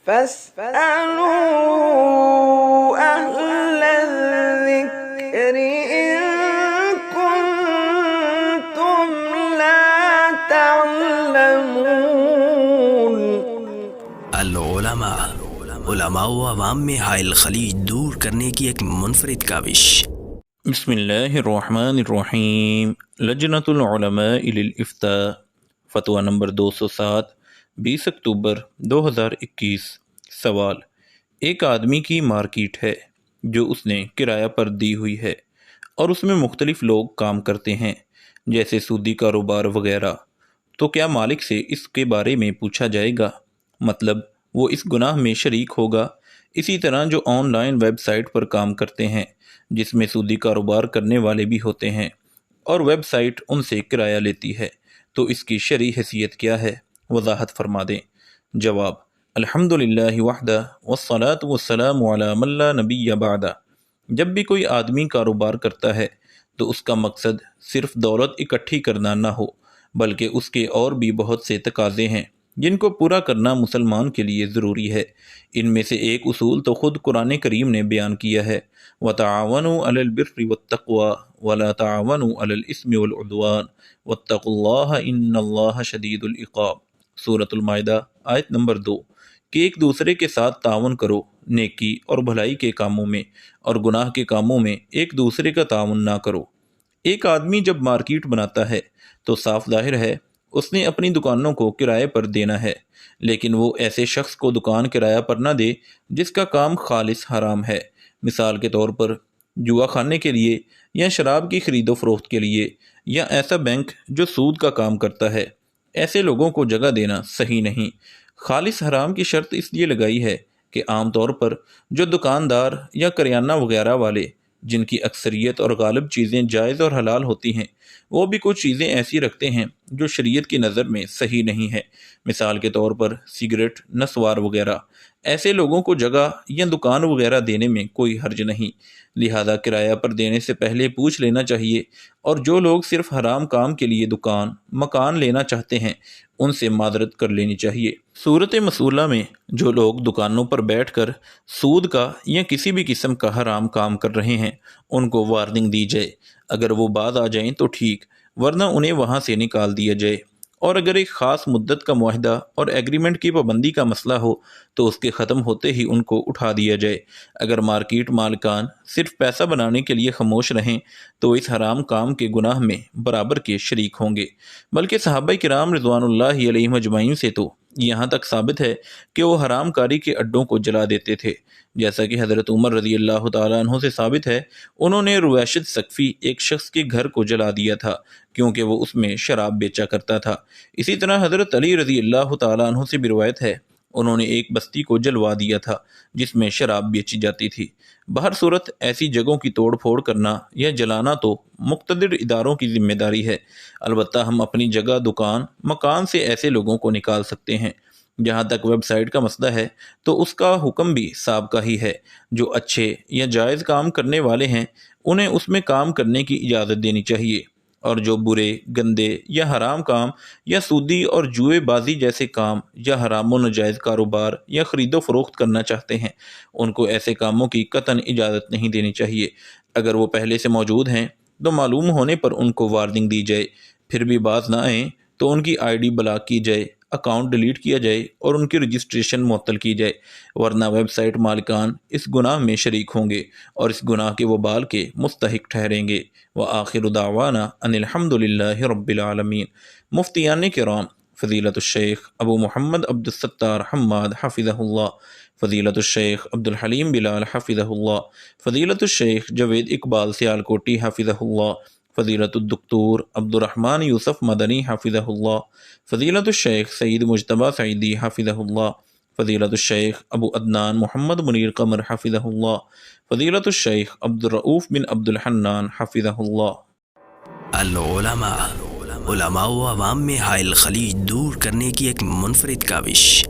فاسألوا أهل الذكر إن كنتم لا تعلمون۔ علماء و عوام میں حائل خلیج دور کرنے کی ایک منفرد کاوش۔ بسم اللہ الرحمن الرحیم۔ لجنۃ العلماء للافتاء، فتویٰ نمبر 207، 20 اکتوبر 2021۔ سوال: ایک آدمی کی مارکیٹ ہے جو اس نے کرایہ پر دی ہوئی ہے اور اس میں مختلف لوگ کام کرتے ہیں جیسے سودی کاروبار وغیرہ، تو کیا مالک سے اس کے بارے میں پوچھا جائے گا؟ مطلب وہ اس گناہ میں شریک ہوگا؟ اسی طرح جو آن لائن ویب سائٹ پر کام کرتے ہیں جس میں سودی کاروبار کرنے والے بھی ہوتے ہیں اور ویب سائٹ ان سے کرایہ لیتی ہے، تو اس کی شرعی حیثیت کیا ہے؟ وضاحت فرما دیں۔ جواب: الحمدللہ وحدہ والصلاۃ والسلام علی من لا نبی بعدہ۔ جب بھی کوئی آدمی کاروبار کرتا ہے تو اس کا مقصد صرف دولت اکٹھی کرنا نہ ہو، بلکہ اس کے اور بھی بہت سے تقاضے ہیں جن کو پورا کرنا مسلمان کے لیے ضروری ہے۔ ان میں سے ایک اصول تو خود قرآن کریم نے بیان کیا ہے، وَتَعَاوَنُوا عَلَى الْبِرِّ وَالتَّقْوَى وَلَا تَعَاوَنُوا عَلَى الْإِثْمِ وَالْعُدْوَانِ وَاتَّقُوا اللَّهَ إِنَّ اللَّهَ شَدِيدُ الْعِقَابِ۔ سورۃ المائدہ آیت نمبر 2۔ کہ ایک دوسرے کے ساتھ تعاون کرو نیکی اور بھلائی کے کاموں میں، اور گناہ کے کاموں میں ایک دوسرے کا تعاون نہ کرو۔ ایک آدمی جب مارکیٹ بناتا ہے تو صاف ظاہر ہے اس نے اپنی دکانوں کو کرائے پر دینا ہے، لیکن وہ ایسے شخص کو دکان کرایہ پر نہ دے جس کا کام خالص حرام ہے۔ مثال کے طور پر جوا خانے کے لیے، یا شراب کی خرید و فروخت کے لیے، یا ایسا بینک جو سود کا کام کرتا ہے۔ ایسے لوگوں کو جگہ دینا صحیح نہیں۔ خالص حرام کی شرط اس لیے لگائی ہے کہ عام طور پر جو دکاندار یا کریانہ وغیرہ والے جن کی اکثریت اور غالب چیزیں جائز اور حلال ہوتی ہیں، وہ بھی کچھ چیزیں ایسی رکھتے ہیں جو شریعت کی نظر میں صحیح نہیں ہے۔ مثال کے طور پر سگریٹ، نسوار وغیرہ۔ ایسے لوگوں کو جگہ یا دکان وغیرہ دینے میں کوئی حرج نہیں، لہذا کرایہ پر دینے سے پہلے پوچھ لینا چاہیے، اور جو لوگ صرف حرام کام کے لیے دکان، مکان لینا چاہتے ہیں ان سے معذرت کر لینی چاہیے۔ صورت مسئولہ میں جو لوگ دکانوں پر بیٹھ کر سود کا یا کسی بھی قسم کا حرام کام کر رہے ہیں ان کو وارننگ دی جائے۔ اگر وہ باز آ جائیں تو ٹھیک، ورنہ انہیں وہاں سے نکال دیا جائے۔ اور اگر ایک خاص مدت کا معاہدہ اور ایگریمنٹ کی پابندی کا مسئلہ ہو تو اس کے ختم ہوتے ہی ان کو اٹھا دیا جائے۔ اگر مارکیٹ مالکان صرف پیسہ بنانے کے لیے خاموش رہیں تو اس حرام کام کے گناہ میں برابر کے شریک ہوں گے۔ بلکہ صحابہ کرام رضوان اللہ علیہم اجمعین سے تو یہاں تک ثابت ہے کہ وہ حرام کاری کے اڈوں کو جلا دیتے تھے، جیسا کہ حضرت عمر رضی اللہ تعالیٰ عنہ سے ثابت ہے انہوں نے رویشد ثقفی ایک شخص کے گھر کو جلا دیا تھا کیونکہ وہ اس میں شراب بیچا کرتا تھا۔ اسی طرح حضرت علی رضی اللہ تعالیٰ عنہ سے بھی روایت ہے انہوں نے ایک بستی کو جلوا دیا تھا جس میں شراب بیچی جاتی تھی۔ بہر صورت ایسی جگہوں کی توڑ پھوڑ کرنا یا جلانا تو مقتدر اداروں کی ذمہ داری ہے۔ البتہ ہم اپنی جگہ، دکان، مکان سے ایسے لوگوں کو نکال سکتے ہیں۔ جہاں تک ویب سائٹ کا مسئلہ ہے تو اس کا حکم بھی سابقہ ہی ہے۔ جو اچھے یا جائز کام کرنے والے ہیں انہیں اس میں کام کرنے کی اجازت دینی چاہیے، اور جو برے، گندے یا حرام کام یا سودی اور جوئے بازی جیسے کام یا حرام و ناجائز کاروبار یا خرید و فروخت کرنا چاہتے ہیں ان کو ایسے کاموں کی قطعاً اجازت نہیں دینی چاہیے۔ اگر وہ پہلے سے موجود ہیں تو معلوم ہونے پر ان کو وارننگ دی جائے، پھر بھی باز نہ آئیں تو ان کی آئی ڈی بلاک کی جائے، اکاؤنٹ ڈیلیٹ کیا جائے اور ان کی رجسٹریشن معطل کی جائے، ورنہ ویب سائٹ مالکان اس گناہ میں شریک ہوں گے اور اس گناہ کے وبال کے مستحق ٹھہریں گے۔ وآخر دعوانا ان الحمدللہ رب العالمین۔ مفتیان کرام فضیلت الشیخ ابو محمد عبد الستار حماد حفظہ اللہ، فضیلت الشیخ عبد الحلیم بلال حفظہ اللہ، فضیلت الشیخ جوید اقبال سیالکوٹی حفظہ اللہ، فضیلت الدکتور عبد الرحمن یوسف مدنی حفظہ اللہ، فضیلت الشیخ سعید مجتبیٰ سعیدی حفظہ اللہ، فضیلت الشیخ ابو عدنان محمد منیر قمر حفظہ اللہ، فضیلت الشیخ عبد الرؤوف بن عبد الحنان حفظہ اللہ۔ علماء و عوام میں حائل خلیج دور کرنے کی ایک منفرد کاوش۔